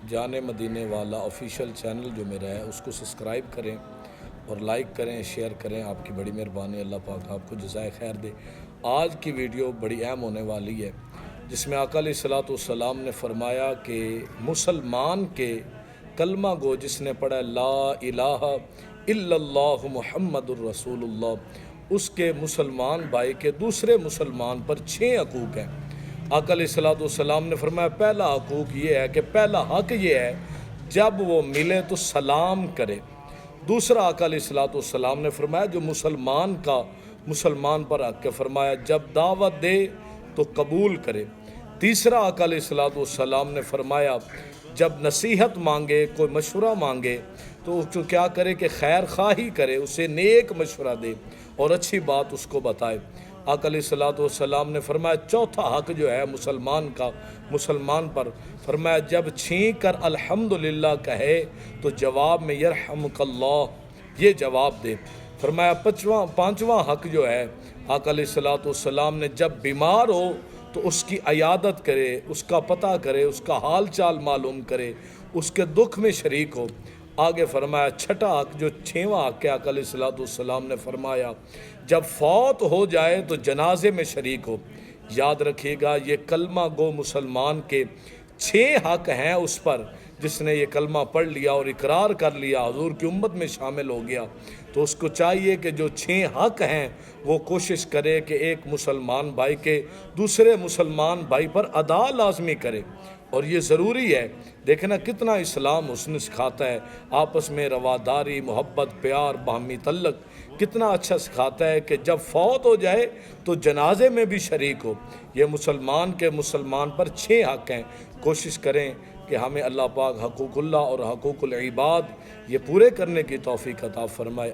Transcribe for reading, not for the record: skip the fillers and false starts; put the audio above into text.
جانے مدینے والا آفیشیل چینل جو میرا ہے اس کو سبسکرائب کریں اور لائک کریں، شیئر کریں۔ آپ کی بڑی مہربانی، اللہ پاک آپ کو جزائے خیر دے۔ آج کی ویڈیو بڑی اہم ہونے والی ہے، جس میں آقا علیہ الصلوۃ والسلام نے فرمایا کہ مسلمان کے کلمہ گو جس نے پڑھا لا الہ الا اللہ محمد الرسول اللہ، اس کے مسلمان بھائی کے دوسرے مسلمان پر 6 حقوق ہیں۔ آقا علیہ الصلوۃ والسلام نے فرمایا پہلا حقوق یہ ہے کہ پہلا حق یہ ہے جب وہ ملے تو سلام کرے۔ دوسرا آقا علیہ الصلوۃ والسلام نے فرمایا جو مسلمان کا مسلمان پر حق ہے، فرمایا جب دعوت دے تو قبول کرے۔ تیسرا آقا علیہ الصلوۃ والسلام نے فرمایا جب نصیحت مانگے، کوئی مشورہ مانگے تو اس کو کیا کرے کہ خیر خواہی کرے، اسے نیک مشورہ دے اور اچھی بات اس کو بتائے۔ آقا علیہ الصلوۃ والسلام نے فرمایا چوتھا حق جو ہے مسلمان کا مسلمان پر، فرمایا جب چھینک کر الحمدللہ کہے تو جواب میں یرحمک اللہ یہ جواب دے۔ فرمایا پانچواں حق جو ہے آقا علیہ الصلوۃ والسلام نے جب بیمار ہو تو اس کی عیادت کرے، اس کا پتہ کرے، اس کا حال چال معلوم کرے، اس کے دکھ میں شریک ہو۔ آگے فرمایا چھٹا حق جو 6واں حق ہے، آقا علیہ الصلوۃ والسلام نے فرمایا جب فوت ہو جائے تو جنازے میں شریک ہو۔ یاد رکھیے گا یہ کلمہ گو مسلمان کے 6 حق ہیں اس پر، جس نے یہ کلمہ پڑھ لیا اور اقرار کر لیا، حضور کی امت میں شامل ہو گیا، تو اس کو چاہیے کہ جو 6 حق ہیں وہ کوشش کرے کہ ایک مسلمان بھائی کے دوسرے مسلمان بھائی پر ادا لازمی کرے۔ اور یہ ضروری ہے، دیکھنا کتنا اسلام حسن سکھاتا ہے، آپس میں رواداری، محبت، پیار، باہمی تعلق کتنا اچھا سکھاتا ہے کہ جب فوت ہو جائے تو جنازے میں بھی شریک ہو۔ یہ مسلمان کے مسلمان پر 6 حق ہیں، کوشش کریں کہ ہمیں اللہ پاک حقوق اللہ اور حقوق العباد یہ پورے کرنے کی توفیق عطا فرمائے۔